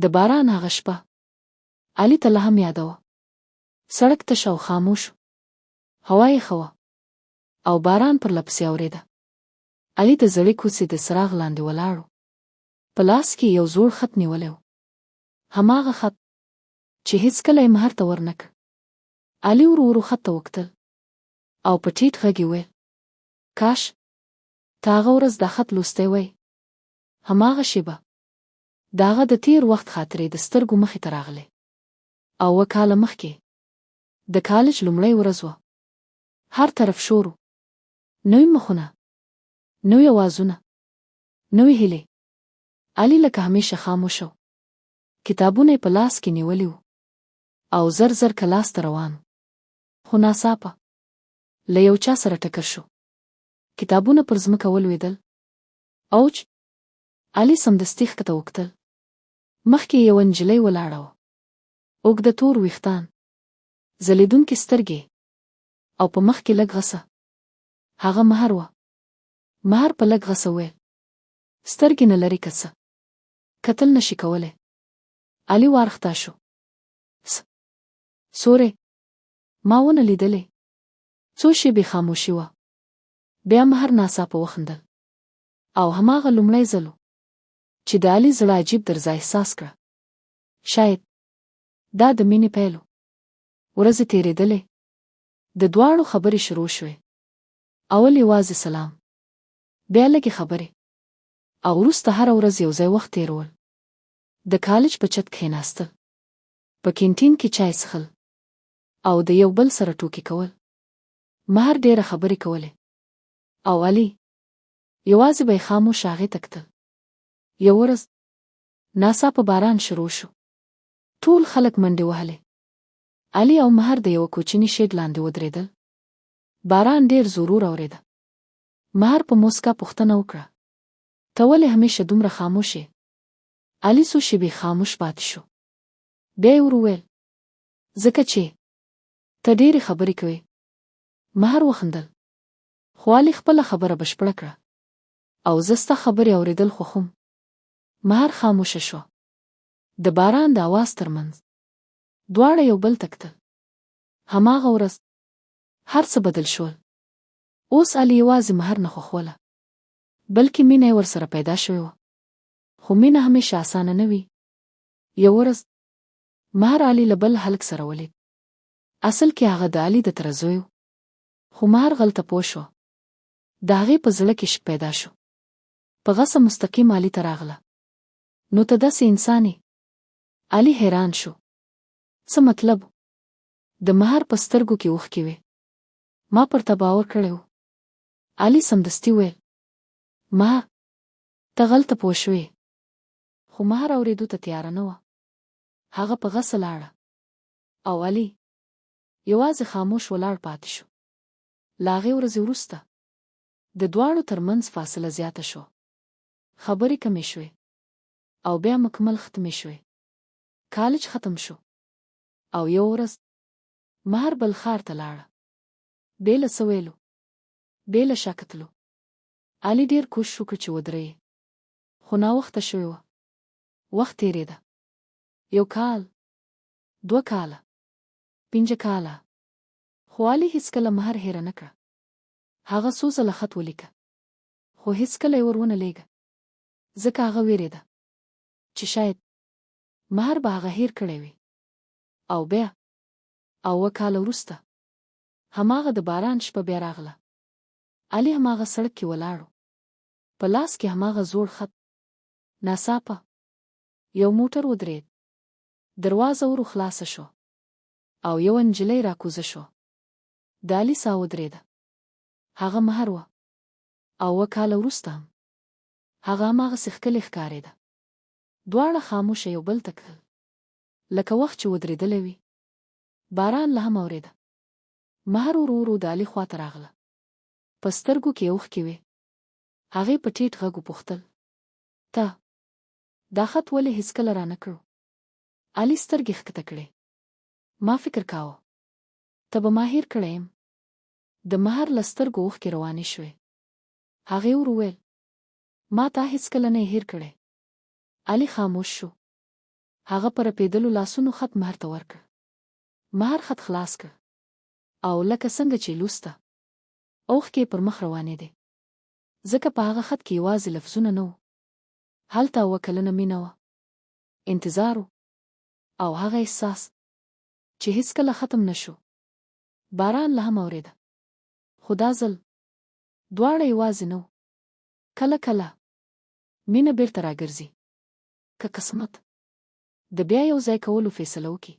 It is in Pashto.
د باران هغه شپه علي ته لا هم یاده وه. سړک تش او خاموش، هوا یې ښه وه او باران پرله پسې اورېده. علي د زړې کوڅې د څراغ لاندې ولاړ و. په لاس کې یو زوړ خط نیولی و، هماغه خط چې هېڅکله یې مهر ته ورنه کړ. علي ورو ورو خط ته وکتل او په ټیټ غږ یې ویل: کاش ته هغه ورځ دا خط لوستی وی. هماغه شېبه د هغه د تېر وخت خاطرې د سترګو مخې ته راغلې. 7 کاله مخکې د کالج لومړۍ ورځ وه. هر طرف شور و، نوي مخونه، نوي اوازونه، نوې هیلې. علي لکه همیشه خاموشه و. کتابونه یې په لاس کې نیولي وو او زر زر کلاس ته روان و. خو ناڅاپه له یو چا سره ټکر شو. کتابونه پر ځمکه ولوېدل. اوج! علي سمدستي ښکته وکتل. مخکې یوه نجلۍ ولاړه وه. اوږده تور ویښتان، ځلېدونکې سترګې او په مخ کې لږ غسه. هغه مهر وه. مهر په لږ غسه وویل: سترګې نه لرې که څه کتل نشي کولی. علي وارخطا شو. سورې، ما ونه لیدلې. څو شېبې خاموشي وه. بیا مهر ناڅاپه وخندل او هماغه لومړی ځل و چې د علي زړه عجیب درزا احساس کړه. شاید دا د مینې پیل و. ورځې تېرېدلې، د دواړو خبرې شروع شوې. اول یوازې سلام، بیا لږې خبرې او وروسته هره ورځ یو ځای وخت تېرول. د کالج په چت کښېناستل، په کینټین کې چای څښل او د یو بل سره ټوکې کول. مهر ډېره خبرې کولې او علي یوازې به یې خاموش هغې ته کتل. یو ورځ ناڅاپه باران شروع شو. ټول خلک منډې وهلې. علي او مهر د یوه کوچني شیډ لاندې ودرېدل. باران ډېر زورور اورېده. مهر په موسکا پوښتنه وکړه: ته ولې همیشه دومره خاموش یې؟ علي څو شېبې خاموش پاتې شو. بیا یې ور وویل: ځکه چې ته ډېرې خبرې کوې. مهر وخندل، خو علي خپله خبره بشپړه کړه: او زه ستا خبرې اورېدل خوښوم. مهر خاموشه شوه. د باران د اواز ترمنځ دواړه یو بل ته کتل. هماغه ورځ هر څه بدل شول. اوس علي یوازې مهر نه خوښوله، بلکې مینه یې ورسره پیدا شوې وه. خو مینه همیشه اسانه نه وي. یو ورځ مهر علي له بل هلک سره ولید. اصل کې هغه د علي د تره زوی و. خو مهر غلطه پوه شوه. د هغې په زړه کې شک پیدا شو. په غصه مستقیم علي ته راغله: نو ته داسې انسان یې؟ علي حیران شو. څه مطلب؟ د مهر په سترګو کې اوښکې وې. ما پر تا باور کړی و. علي سمدستي ویل: مهر، ته غلطه پوه شوې. خو مهر اورېدو ته تیاره نه وه. هغه په غصه لاړه او علي یوازې خاموش ولاړ پاتې شو. له هغې ورځې وروسته د دواړو ترمنځ فاصله زیاته شوه. خبرې کمې شوې او بیا مکمل ختمې شوې. کالج ختم شو او یو ورځ مهر بل ښار ته لاړه. بې له څه ویلو، بې له شا کتلو. علي ډېر کوشش وکړ چې ودرېږي، خو ناوخته شوې وه. وخت تېرېده. 1 کال، 2 کاله، 5 کاله. خو علي هېڅکله مهر هېره نه کړه. هغه څو ځله خط ولیکه، خو هېڅکله یې ور ونه لېږه. ځکه هغه وېرېده چې شاید مهر به هغه هېر کړی وي. او بیا 7 کاله وروسته هماغه د باران شپه بیا راغله. علي هماغه سړک کې ولاړ و، په لاس کې هماغه زوړ خط. ناڅاپه یو موټر ودرېد. دروازه ورو خلاصه شوه او یوه نجلۍ راکوزه شوه. د علي ساه ودرېده. هغه مهر وه. 7 کاله وروسته هم هغه هماغسې ښکلې ښکارېده. دواړه خاموشه یو بل ته کتل، لکه وخت چې ودرېدلی وي. باران لا هم اورېده. مهر ورو ورو د علي خواته راغله. په سترګو کې اوښکې وې. هغې په ټیټ غږ وپوښتل: ته دا خط ولې هېڅکله رانه کړو؟ علي سترګې ښکته کړې. ما فکر کاوه ته به ما هېر کړی یم. د مهر له سترګو اوښکې روانې شوې. هغې ور وویل: ما تا هېڅکله نه یې هېر کړی. علي خاموش شو. هغه په رپېدلو لاسونو خط مهر ته ورکړ. مهر خط خلاص کړ او لکه څنګه چې لوسته اوښکې پر مخ روانې دي، ځکه په هغه خط کې یوازې لفظونه نه وو. هلته اوه کلنه مینه وه، انتظار و، او هغه احساس چې هیڅکله ختم نه شو. باران لا هم اورېده، خو دا ځل دواړه یوازې نه وو. کله کله مینه بیرته راګرځي که قسمت د بیا یو ځای کولو فیصله وکړي.